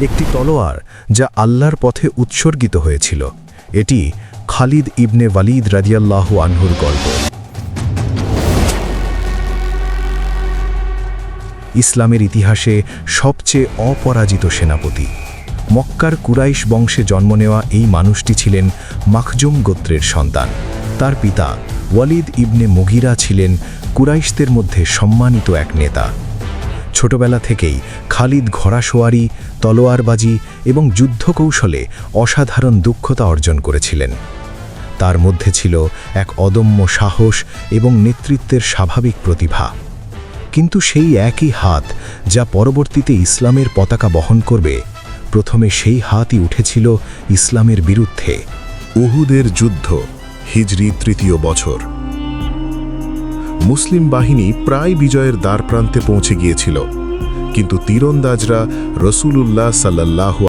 একটি তলোয়ার যা আল্লাহর পথে উৎসর্গিত হয়েছিল। এটি খালিদ ইবনে ওয়ালিদ রাদিয়াল্লাহু আনহুর গল্প। ইসলামের ইতিহাসে সবচেয়ে অপরাজিত সেনাপতি। মক্কার কুরাইশ বংশে জন্ম নেওয়া এই মানুষটি ছিলেন মাখজুম গোত্রের সন্তান। তার পিতা ওয়ালিদ ইবনে মুগিরা ছিলেন কুরাইশদের মধ্যে সম্মানিত এক নেতা। ছোটবেলা থেকেই খালিদ ঘোড়াসওয়ারি, তলোয়ারবাজি এবং যুদ্ধকৌশলে অসাধারণ দক্ষতা অর্জন করেছিলেন। তার মধ্যে ছিল এক অদম্য সাহস এবং নেতৃত্বের স্বাভাবিক প্রতিভা। কিন্তু সেই একই হাত যা পরবর্তীতে ইসলামের পতাকা বহন করবে, প্রথমে সেই হাতই উঠেছিল ইসলামের বিরুদ্ধে। উহুদের যুদ্ধ, হিজরি ৩য় বছর। মুসলিম বাহিনী প্রায় বিজয়ের দ্বারপ্রান্তে পৌঁছে গিয়েছিল, কিন্তু তীরন্দাজরা রাসূলুল্লাহ সাল্লাল্লাহু